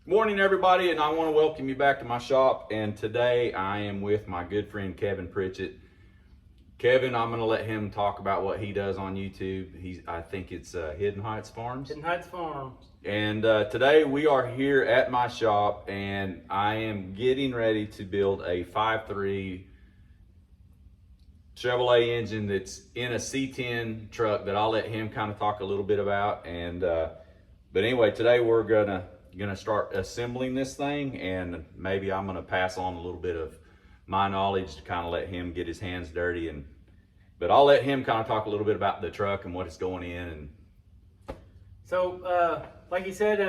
Morning everybody, and I want to welcome you back to my shop. And today I am with my good friend Kevin Pritchett. Kevin, I'm going to let him talk about what he does on YouTube. I think it's Hidden Heights Farms. Hidden Heights Farms. And today we are here at my shop, and I am getting ready to build a 5.3 Chevrolet engine that's in a C-10 truck that I'll let him kind of talk a little bit about. And but anyway, today we're gonna start assembling this thing, and maybe I'm gonna pass on a little bit of my knowledge to kind of let him get his hands dirty. But I'll let him kind of talk a little bit about the truck and what it's going in. And so like you said,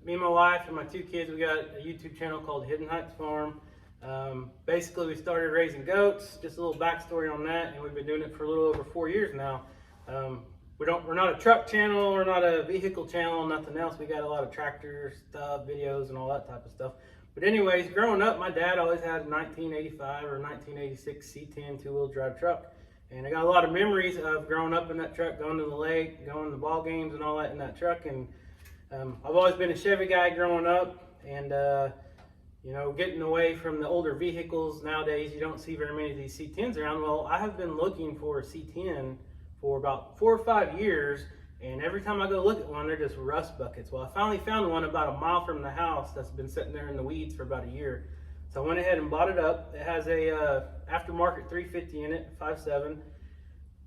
me and my wife and my two kids, we got a YouTube channel called Hidden Heights Farm. Basically we started raising goats, just a little backstory on that, and we've been doing it for a little over 4 years now. We're not a truck channel, we're not a vehicle channel, nothing else. We got a lot of tractor stuff, videos and all that type of stuff. But anyways, growing up, my dad always had a 1985 or 1986 C-10 two-wheel drive truck. And I got a lot of memories of growing up in that truck, going to the lake, going to ball games and all that in that truck. And I've always been a Chevy guy growing up, and you know, getting away from the older vehicles. Nowadays, you don't see very many of these C-10s around. Well, I have been looking for a C-10 for about 4 or 5 years, and every time I go look at one, they're just rust buckets. Well, I finally found one about a mile from the house that's been sitting there in the weeds for about a year. So I went ahead and bought it up. It has a aftermarket 350 in it, 5.7,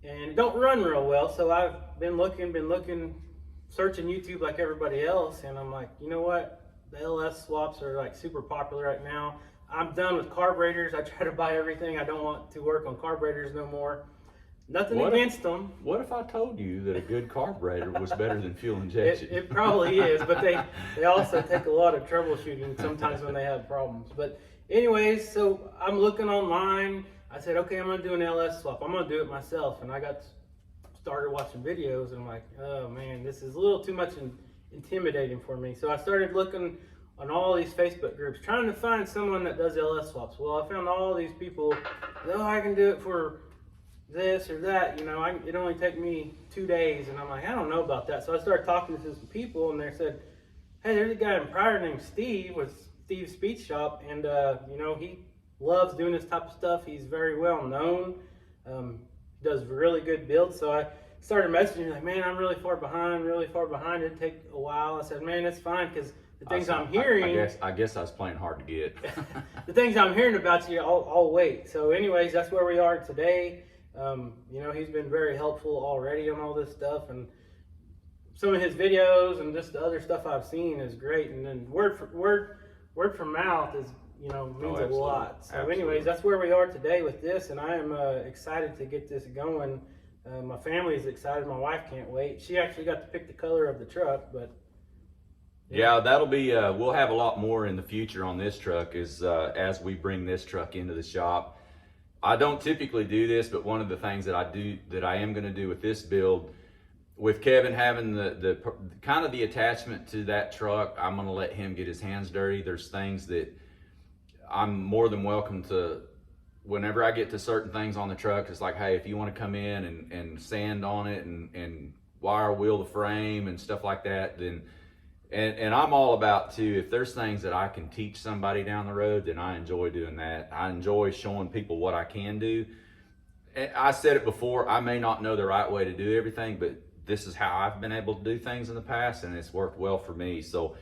and it don't run real well. So I've been looking, searching YouTube like everybody else, and I'm like, you know what? The LS swaps are like super popular right now. I'm done with carburetors. I try to buy everything. I don't want to work on carburetors no more. Nothing against them. What if I told you that a good carburetor was better than fuel injection? It probably is, but they also take a lot of troubleshooting sometimes when they have problems. But anyways, so I'm looking online. I said, okay, I'm gonna do an LS swap. I'm gonna do it myself. And I started watching videos, and I'm like, oh man, this is a little too much intimidating for me. So I started looking on all these Facebook groups, trying to find someone that does LS swaps. Well, I found all these people, oh, I can do it for this or that, you know, it only take me 2 days. And I'm like, I don't know about that. So I started talking to some people, and they said, hey, there's a guy in Pryor named Steve with Steve's Speed Shop, and you know, he loves doing this type of stuff. He's very well known, does really good builds. So I started messaging, like, man, I'm really far behind, it'd take a while. I said, man, it's fine, because the things I'm hearing, I guess I was playing hard to get. the things I'm hearing about you, I'll wait. So anyways, that's where we are today. You know, he's been very helpful already on all this stuff, and some of his videos and just the other stuff I've seen is great. And then word from mouth is, you know, means a lot. So anyways, that's where we are today with this, and I am excited to get this going. My family is excited. My wife can't wait. She actually got to pick the color of the truck, but yeah, that'll be, we'll have a lot more in the future on this truck as we bring this truck into the shop. I don't typically do this, but one of the things that I am going to do with this build, with Kevin having the kind of the attachment to that truck, I'm going to let him get his hands dirty. There's things that I'm more than welcome to. Whenever I get to certain things on the truck, it's like, hey, if you want to come in and sand on it and wire wheel the frame and stuff like that, then and I'm all about too, if there's things that I can teach somebody down the road, then I enjoy doing that. I enjoy showing people what I can do. And I said it before, I may not know the right way to do everything, but this is how I've been able to do things in the past, and it's worked well for me. So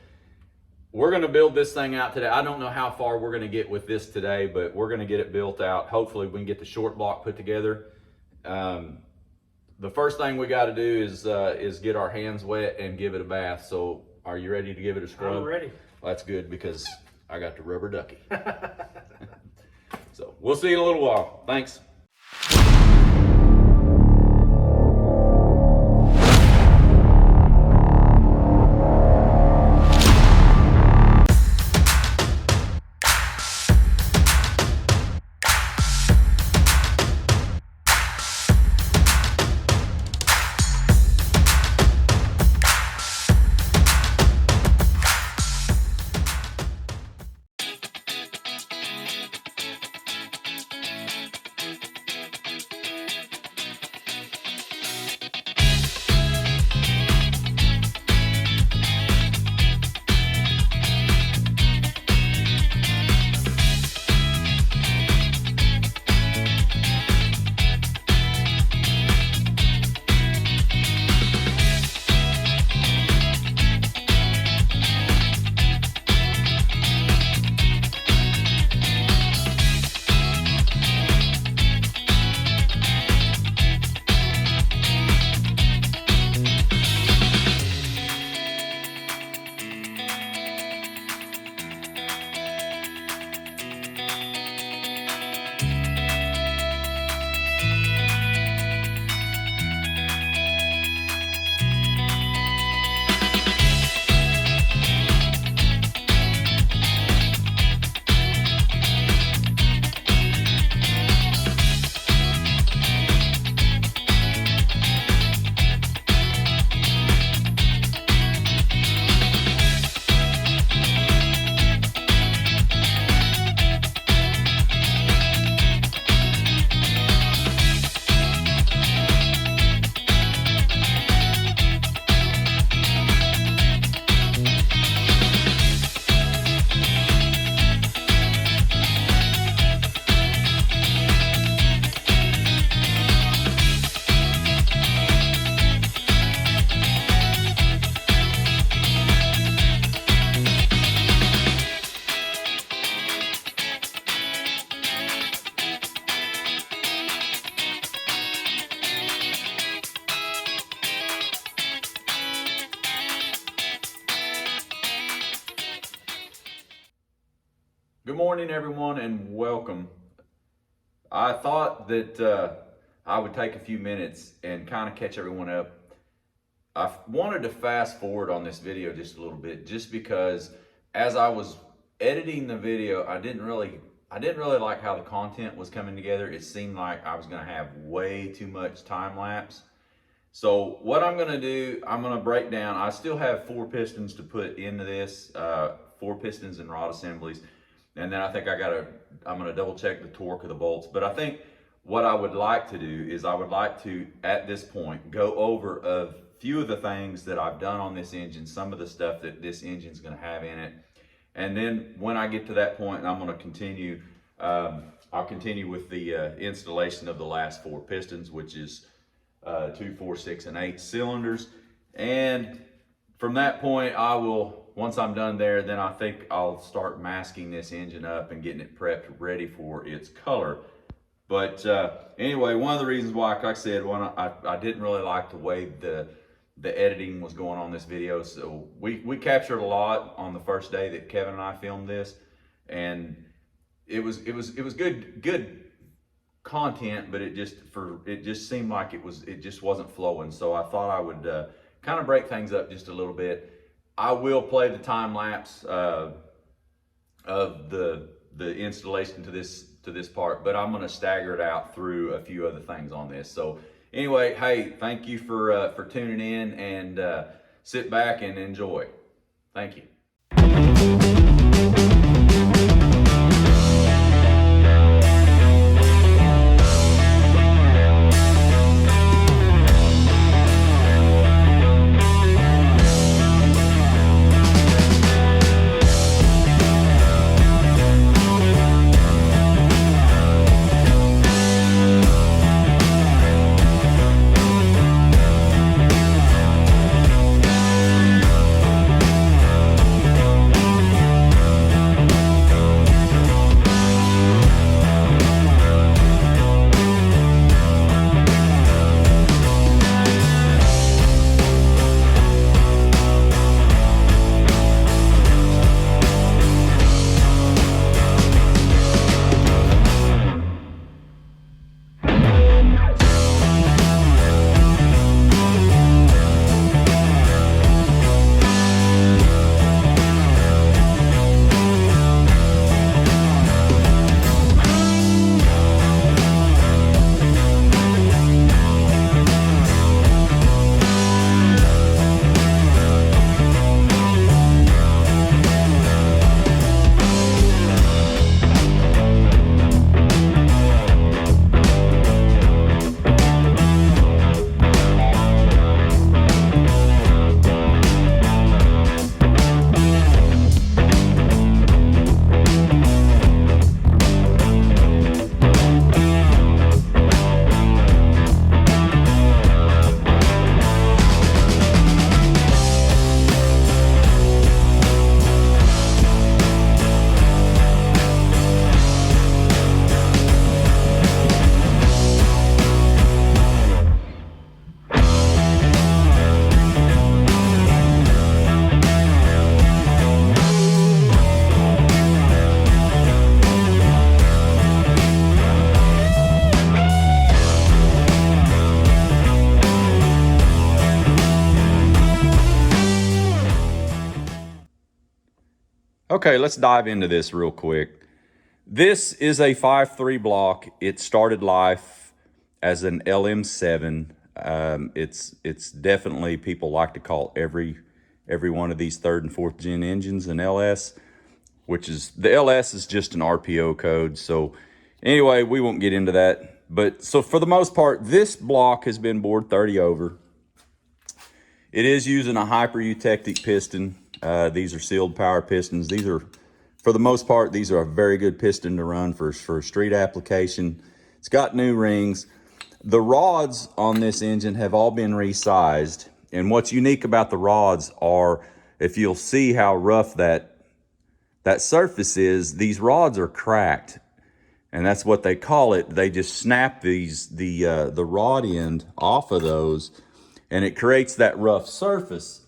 we're going to build this thing out today. I don't know how far we're going to get with this today, but we're going to get it built out. Hopefully we can get the short block put together. The first thing we got to do is get our hands wet and give it a bath. So are you ready to give it a scrub? I'm ready. Well, that's good, because I got the rubber ducky. So we'll see you in a little while. Thanks. Good morning, everyone, and welcome. I thought that I would take a few minutes and kind of catch everyone up. I wanted to fast forward on this video just a little bit, just because as I was editing the video, I didn't really like how the content was coming together. It seemed like I was going to have way too much time lapse. So what I'm going to do, I'm going to break down. I still have 4 pistons to put into this, 4 pistons and rod assemblies. And then I think I'm going to double check the torque of the bolts. But I think what I would like to do is I would like to, at this point, go over a few of the things that I've done on this engine, some of the stuff that this engine's going to have in it. And then when I get to that point, I'm going to continue, I'll continue with the installation of the last 4 pistons, which is 2, 4, 6, and 8 cylinders. And from that point, once I'm done there, then I think I'll start masking this engine up and getting it prepped ready for its color. But anyway, one of the reasons why, like I said, I didn't really like the way the editing was going on this video. So we captured a lot on the first day that Kevin and I filmed this, and it was good content, but it just seemed like it just wasn't flowing. So I thought I would kind of break things up just a little bit. I will play the time lapse of the installation to this part, but I'm going to stagger it out through a few other things on this. So anyway, hey, thank you for tuning in, and sit back and enjoy. Thank you. Okay, let's dive into this real quick. This is a 5.3 block. It started life as an LM7. It's definitely, people like to call every one of these 3rd and 4th gen engines an LS, which is, the LS is just an RPO code. So anyway, we won't get into that. But so for the most part, this block has been bored 30 over. It is using a hyper eutectic piston. These are sealed power pistons. These are, for the most part, these are a very good piston to run for street application. It's got new rings. The rods on this engine have all been resized. And what's unique about the rods are, if you'll see how rough that surface is, these rods are cracked. And that's what they call it. They just snap the rod end off of those, and it creates that rough surface.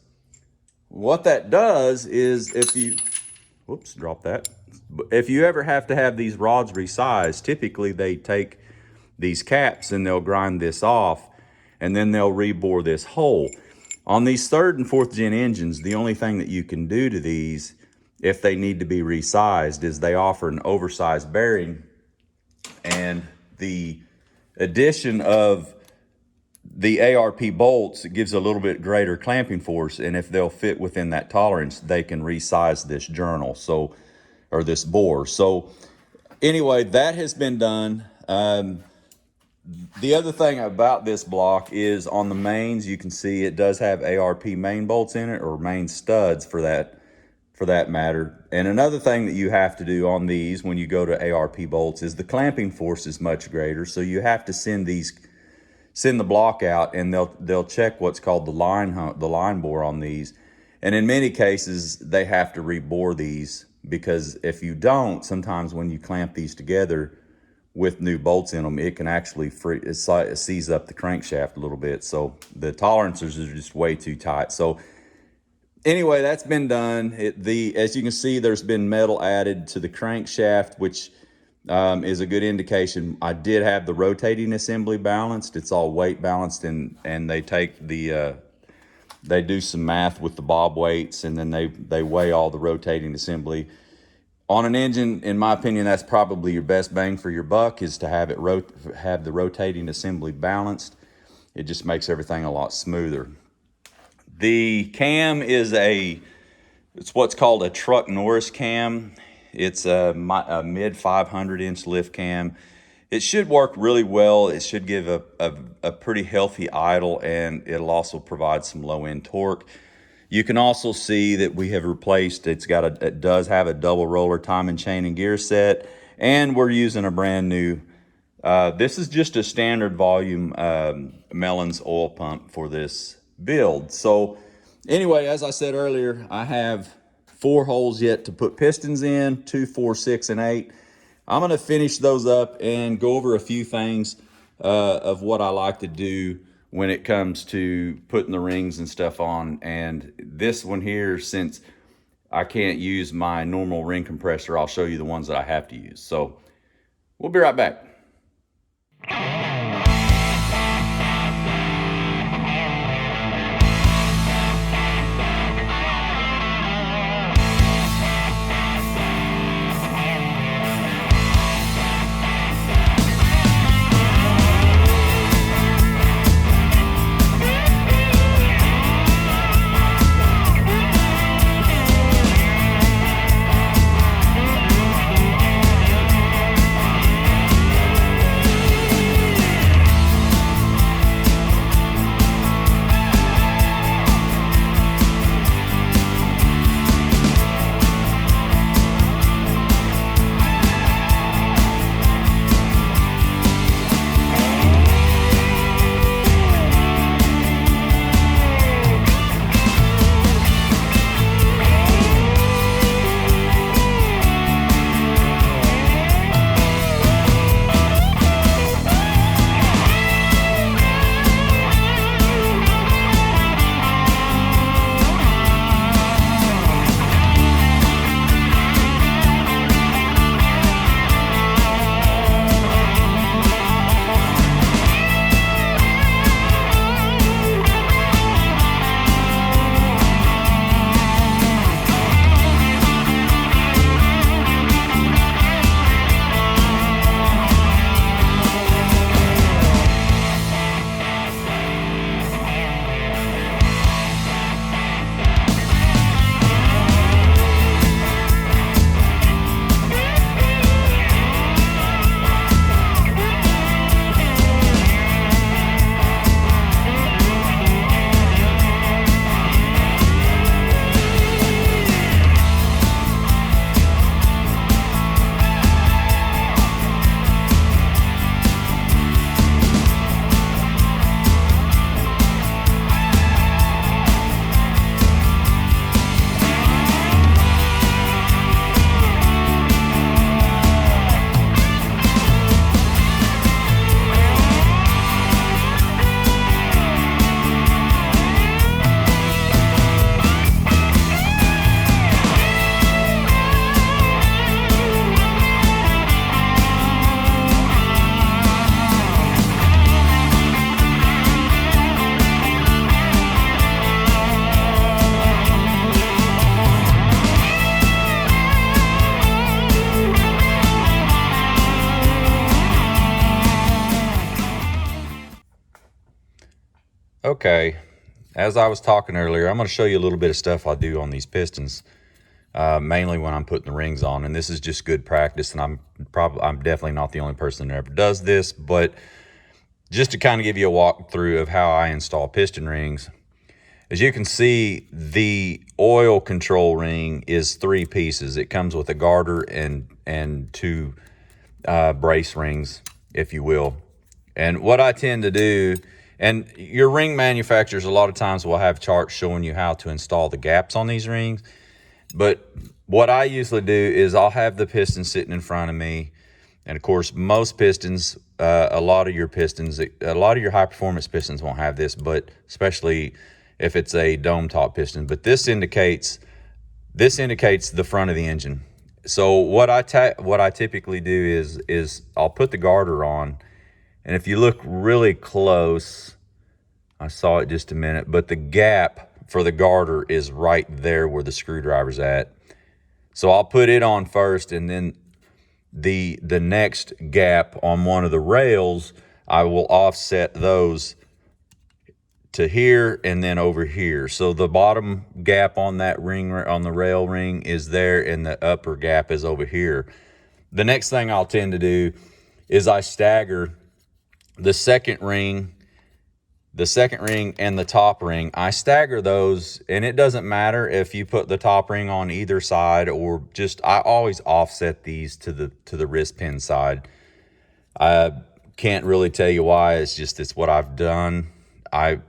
What that does is, if you, whoops, drop that. if you ever have to have these rods resized, typically they take these caps and they'll grind this off, and then they'll rebore this hole. On these 3rd and 4th gen engines, the only thing that you can do to these, if they need to be resized, is they offer an oversized bearing, and the addition of the ARP bolts, it gives a little bit greater clamping force, and if they'll fit within that tolerance, they can resize this journal, so, or this bore. So anyway, that has been done. The other thing about this block is on the mains, you can see it does have ARP main bolts in it, or main studs for that matter. And another thing that you have to do on these when you go to ARP bolts is the clamping force is much greater, so you have to send the block out, and they'll check what's called the line bore on these. And in many cases, they have to rebore these, because if you don't, sometimes when you clamp these together with new bolts in them, it can actually seize up the crankshaft a little bit. So the tolerances are just way too tight. So anyway, that's been done. As you can see, there's been metal added to the crankshaft, which is a good indication. I did have the rotating assembly balanced. It's all weight balanced, and they take they do some math with the bob weights, and then they weigh all the rotating assembly. On an engine, in my opinion, that's probably your best bang for your buck, is to have have the rotating assembly balanced. It just makes everything a lot smoother. The cam is it's what's called a truck Norris cam. It's a mid 500 inch lift cam. It should work really well. It should give a pretty healthy idle, and it'll also provide some low end torque. You can also see that we have replaced, it does have a double roller timing chain and gear set, and we're using a brand new, this is just a standard volume Mellons oil pump for this build. So anyway, as I said earlier, I have 4 holes yet to put pistons in, 2, 4, 6, and 8. I'm gonna finish those up and go over a few things of what I like to do when it comes to putting the rings and stuff on. And this one here, since I can't use my normal ring compressor, I'll show you the ones that I have to use. So we'll be right back. Okay, as I was talking earlier, I'm going to show you a little bit of stuff I do on these pistons, mainly when I'm putting the rings on. And this is just good practice, and I'm definitely not the only person that ever does this, but just to kind of give you a walkthrough of how I install piston rings. As you can see, the oil control ring is 3 pieces. It comes with a garter and 2 brace rings, if you will. And what I tend to do, and your ring manufacturers a lot of times will have charts showing you how to install the gaps on these rings. But what I usually do is I'll have the piston sitting in front of me. And of course, most pistons, a lot of your high performance pistons won't have this, but especially if it's a dome top piston. But this indicates the front of the engine. So what I typically do is I'll put the garter on, and if you look really close, I saw it just a minute, but the gap for the garter is right there where the screwdriver's at. So I'll put it on first, and then the next gap on one of the rails, I will offset those to here and then over here. So the bottom gap on that ring, on the rail ring, is there, and the upper gap is over here. The next thing I'll tend to do is I stagger the second ring and the top ring. I stagger those, and it doesn't matter if you put the top ring on either side, or just, I always offset these to the wrist pin side. I can't really tell you why. It's what I've done. I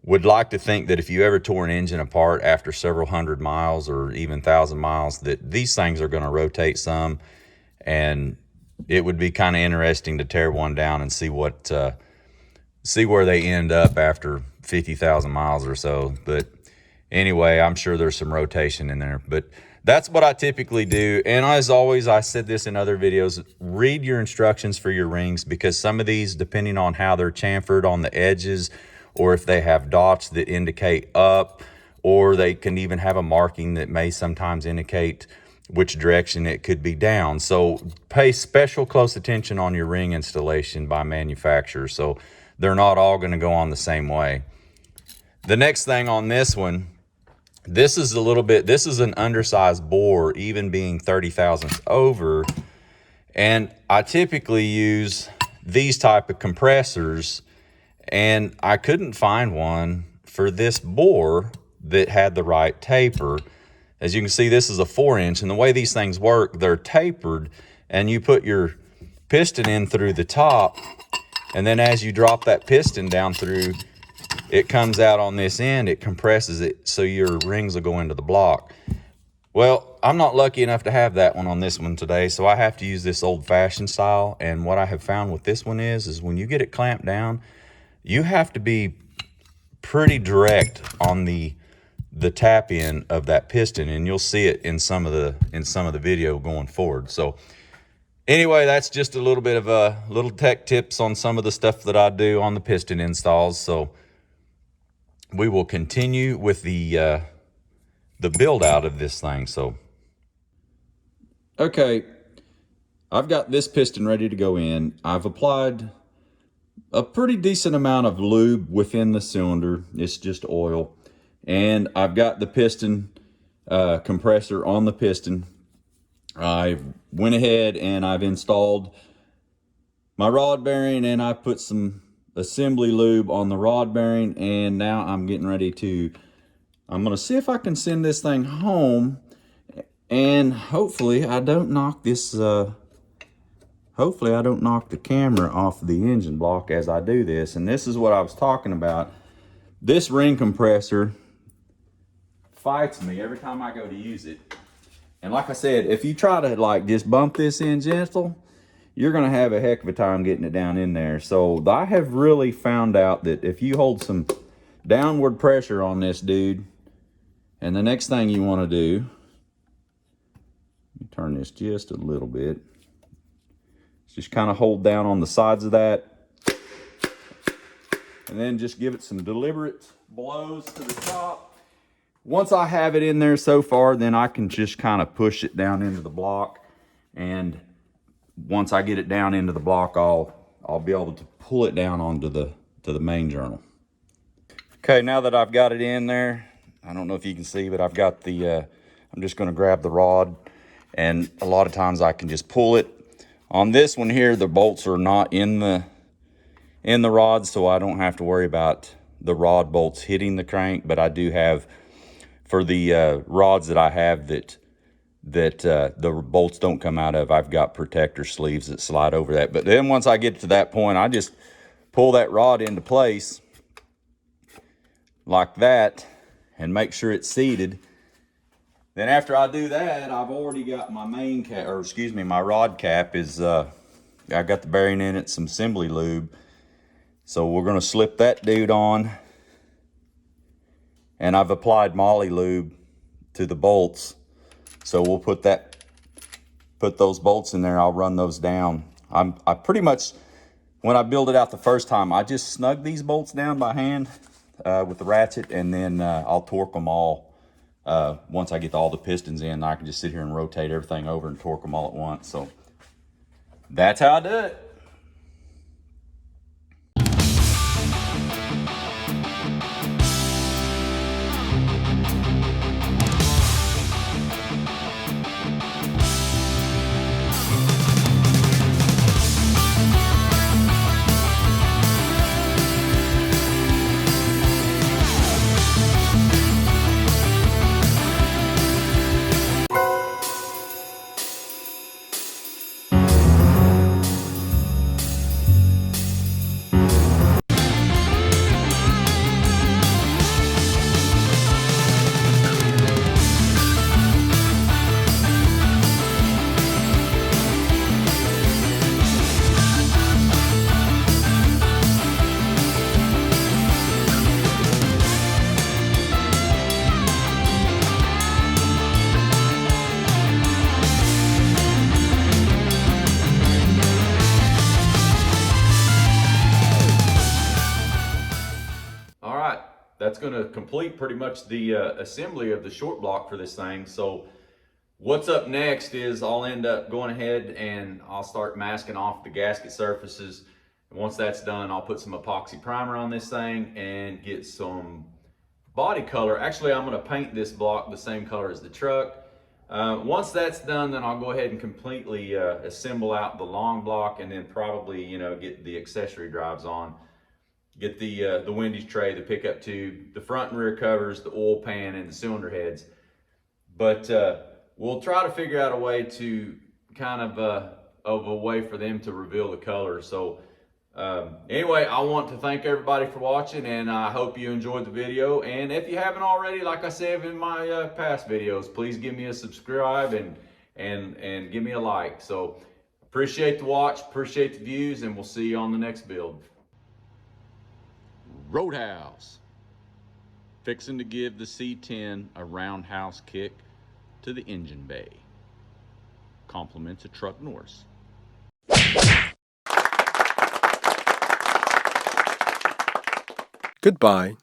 would like to think that if you ever tore an engine apart after several hundred miles or even 1,000 miles, that these things are going to rotate some, and it would be kind of interesting to tear one down and see where they end up after 50,000 miles or so. But anyway, I'm sure there's some rotation in there, but that's what I typically do. And as always, I said this in other videos, read your instructions for your rings, because some of these, depending on how they're chamfered on the edges, or if they have dots that indicate up, or they can even have a marking that may sometimes indicate which direction it could be down. So pay special close attention on your ring installation by manufacturer. So they're not all going to go on the same way. The next thing on this one, this is an undersized bore, even being 30 thousandths over. And I typically use these type of compressors, and I couldn't find one for this bore that had the right taper. As you can see, this is a 4-inch, and the way these things work, they're tapered, and you put your piston in through the top, and then as you drop that piston down through, it comes out on this end, it compresses it, so your rings will go into the block. Well, I'm not lucky enough to have that one on this one today, so I have to use this old-fashioned style. And what I have found with this one is when you get it clamped down, you have to be pretty direct on the tap in of that piston, and you'll see it in some of the video going forward. So anyway, that's just a little bit of a little tech tips on some of the stuff that I do on the piston installs. So we will continue with the build out of this thing. So okay, I've got this piston ready to go in. I've applied a pretty decent amount of lube within the cylinder. It's just oil. And I've got the piston compressor on the piston. I went ahead and I've installed my rod bearing, and I put some assembly lube on the rod bearing, and now I'm getting ready to, I'm gonna see if I can send this thing home, and hopefully I don't knock this, hopefully I don't knock the camera off the engine block as I do this. And this is what I was talking about. This ring compressor fights me every time I go to use it. And like I said, if you try to like just bump this in gentle, you're gonna have a heck of a time getting it down in there. So I have really found out that if you hold some downward pressure on this dude, and the next thing you wanna do, let me turn this just a little bit, just kind of hold down on the sides of that, and then just give it some deliberate blows to the top. Once I have it in there so far, then I can just kind of push it down into the block, and once I get it down into the block, I'll be able to pull it down onto the main journal. Okay, now that I've got it in there, I don't know if you can see, but I've got the, I'm just gonna grab the rod, and a lot of times I can just pull it. On this one here, the bolts are not in the rod, so I don't have to worry about the rod bolts hitting the crank, but I do have, for the rods that I have that the bolts don't come out of, I've got protector sleeves that slide over that. But then once I get to that point, I just pull that rod into place like that and make sure it's seated. Then after I do that, I've already got my main cap, or excuse me, my rod cap is, I got the bearing in it, some assembly lube. So we're gonna slip that dude on. And I've applied Molly lube to the bolts. So we'll put those bolts in there. I'll run those down. I pretty much, when I build it out the first time, I just snug these bolts down by hand with the ratchet, and then I'll torque them all. Once I get all the pistons in, I can just sit here and rotate everything over and torque them all at once. So that's how I do it. That's going to complete pretty much the assembly of the short block for this thing. So what's up next is I'll end up going ahead and I'll start masking off the gasket surfaces. And once that's done, I'll put some epoxy primer on this thing and get some body color. Actually, I'm going to paint this block the same color as the truck. Once that's done, then I'll go ahead and completely assemble out the long block, and then probably, you know, get the accessory drives on. Get the Wendy's tray, the pickup tube, the front and rear covers, the oil pan, and the cylinder heads. But we'll try to figure out a way to kind of a way for them to reveal the color. So anyway, I want to thank everybody for watching, and I hope you enjoyed the video. And if you haven't already, like I said in my past videos, please give me a subscribe and give me a like. So appreciate the watch, appreciate the views, and we'll see you on the next build. Roadhouse, fixing to give the C-10 a roundhouse kick to the engine bay. Compliments of Truck Norse. Goodbye.